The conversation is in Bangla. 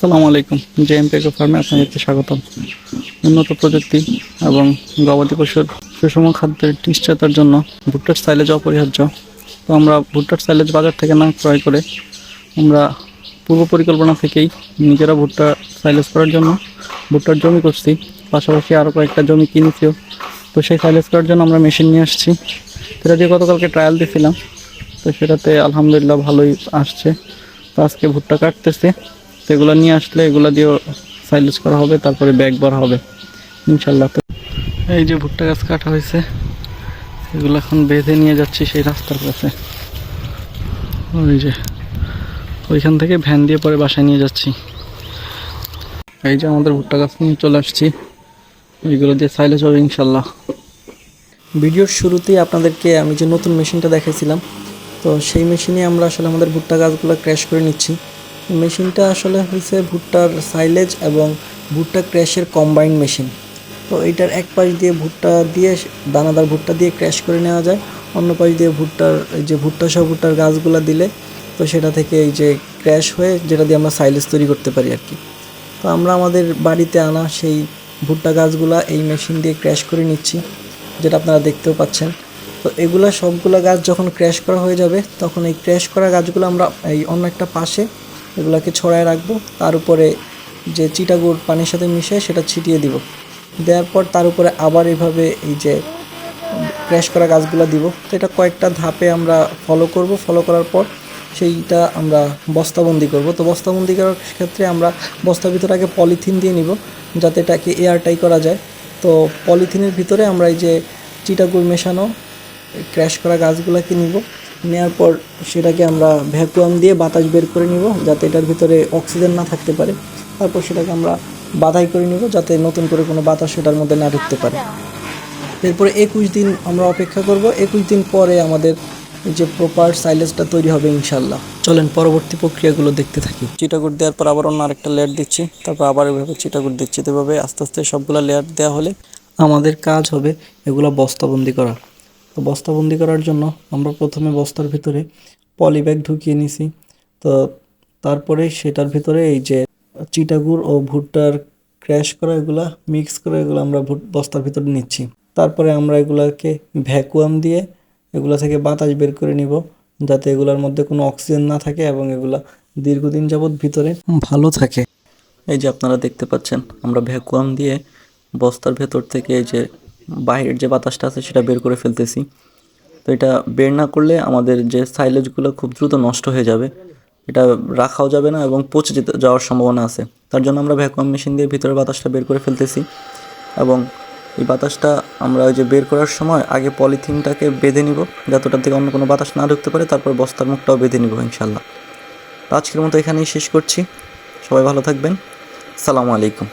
আসসালামু আলাইকুম। জেএমপি এগ্রো ফার্মে আপনাদেরকে স্বাগতম। উন্নত প্রযুক্তি এবং গবাদি পশুর সুষম খাদ্যের নিশ্চয়তার জন্য ভুট্টার সাইলেজ অপরিহার্য। তো আমরা ভুট্টার সাইলেজ বাজার থেকে না ক্রয় করে আমরা পূর্ব পরিকল্পনা থেকেই নিজেরা ভুট্টা সাইলেজ করার জন্য ভুট্টার জমি করছি, পাশাপাশি আরও কয়েকটা জমি কিনেছিও। তো সেই সাইলেজ করার জন্য আমরা মেশিন নিয়ে আসছি। সেটা দিয়ে গতকালকে ট্রায়াল দিয়েছিলাম, তো সেটাতে আলহামদুলিল্লাহ ভালোই আসছে। তো আজকে ভুট্টা কাটতেছে, তো এগুলো নিয়ে আসলে এগুলো দিয়েও সাইলেজ করা হবে, তারপরে ব্যাগ ভরা হবে ইনশাল্লাহ। তো এই যে ভুট্টা গাছ কাটা হয়েছে, এগুলো এখন বেঁধে নিয়ে যাচ্ছি সেই রাস্তার কাছে। ওই যে ওইখান থেকে ভ্যান দিয়ে পরে বাসায় নিয়ে যাচ্ছি। এই যে আমাদের ভুট্টা গাছ নিয়ে চলে আসছি, এইগুলো দিয়ে সাইলেজ হবে ইনশাল্লাহ। ভিডিওর শুরুতেই আপনাদেরকে আমি যে নতুন মেশিনটা দেখাইছিলাম, তো সেই মেশিনে আমরা আসলে আমাদের ভুট্টা গাছগুলো ক্র্যাশ করে নিচ্ছি। মেশিনটা আসলে হয়েছে ভুট্টার সাইলেজ এবং ভুট্টা ক্র্যাশের কম্বাইন্ড মেশিন। তো এইটার এক পাশ দিয়ে ভুট্টা দিয়ে দানাদার ভুট্টা দিয়ে ক্র্যাশ করে নেওয়া যায়, অন্য পাশ দিয়ে ভুট্টার এই যে ভুট্টা সহ ভুট্টার গাছগুলো দিলে তো সেটা থেকে এই যে ক্র্যাশ হয়ে যেটা দিয়ে আমরা সাইলেজ তৈরি করতে পারি আর কি। তো আমরা আমাদের বাড়িতে আনা সেই ভুট্টা গাছগুলা এই মেশিন দিয়ে ক্র্যাশ করে নিচ্ছি, যেটা আপনারা দেখতেও পাচ্ছেন। তো এগুলা সবগুলা গাছ যখন ক্র্যাশ করা হয়ে যাবে, তখন এই ক্র্যাশ করা গাছগুলো আমরা এই অন্য একটা পাশে এগুলাকে ছড়ায় রাখবো। তার উপরে যে চিটাগুড় পানির সাথে মিশিয়ে সেটা ছিটিয়ে দিব। দেওয়ার পর তার উপরে আবার এইভাবে এই যে ক্র্যাশ করা গাছগুলো দিব। তো এটা কয়েকটা ধাপে আমরা ফলো করার পর সেইটা আমরা বস্তাবন্দি করব। তো বস্তাবন্দি করার ক্ষেত্রে আমরা বস্তার ভিতরে আগে পলিথিন দিয়ে নিব, যাতে এটাকে এয়ারটাই করা যায়। তো পলিথিনের ভিতরে আমরা এই যে চিটাগুড় মেশানো ক্র্যাশ করা গাছগুলোকে নিব। নেওয়ার পর সেটাকে আমরা ভ্যাকুয়াম দিয়ে বাতাস বের করে নিব, যাতে এটার ভিতরে অক্সিজেন না থাকতে পারে। তারপর সেটাকে আমরা বাধাই করে নিব, যাতে নতুন করে কোনো বাতাস সেটার মধ্যে না ঢুকতে পারে। এরপরে 21 দিন আমরা অপেক্ষা করব। 21 দিন পরে আমাদের যে প্রপার সাইলেজটা তৈরি হবে ইনশাল্লাহ। চলেন পরবর্তী প্রক্রিয়াগুলো দেখতে থাকি। চিটাগুড় দেওয়ার পর আবার অন্য আরেকটা লেয়ার দিচ্ছি, তারপর আবার এভাবে চিটাগুড় দিচ্ছি। এভাবে আস্তে আস্তে সবগুলো লেয়ার দেওয়া হলে আমাদের কাজ হবে এগুলো বস্তাবন্দি করা। তো বস্তাবন্দি করার জন্য আমরা প্রথমে বস্তার ভিতরে পলি ব্যাগ ঢুকিয়ে নিছি। তো তারপরে সেটার ভিতরে এই যে চিটাগুড় ও ভুট্টার ক্র্যাশ করা এগুলা মিক্স করে এগুলো আমরা বস্তার ভিতরে নিচ্ছি। তারপরে আমরা এগুলাকে ভ্যাকুয়াম দিয়ে এগুলা থেকে বাতাস বের করে নিব, যাতে এগুলোর মধ্যে কোনো অক্সিজেন না থাকে এবং এগুলা দীর্ঘদিন যাবৎ ভিতরে ভালো থাকে। এই যে আপনারা দেখতে পাচ্ছেন, আমরা ভ্যাকুয়াম দিয়ে বস্তার ভেতর থেকে এই যে বাইরের যে বাতাসটা আছে সেটা বের করে ফেলতেছি। তো এটা বের না করলে আমাদের যে সাইলেজগুলো খুব দ্রুত নষ্ট হয়ে যাবে, এটা রাখাও যাবে না এবং পচে যাওয়ার সম্ভাবনা আছে। তার জন্য আমরা ভ্যাকুয়াম মেশিন দিয়ে ভিতরে বাতাসটা বের করে ফেলতেছি। এবং এই বাতাসটা আমরা ওই যে বের করার সময় আগে পলিথিনটাকে বেঁধে নিব, যাতে ওটার থেকে অন্য কোনো বাতাস না ঢুকতে পারে। তারপর বস্তার মুখটাও বেঁধে নিব ইনশাল্লাহ। আজকের মতো এখানেই শেষ করছি। সবাই ভালো থাকবেন। আসসালামু আলাইকুম।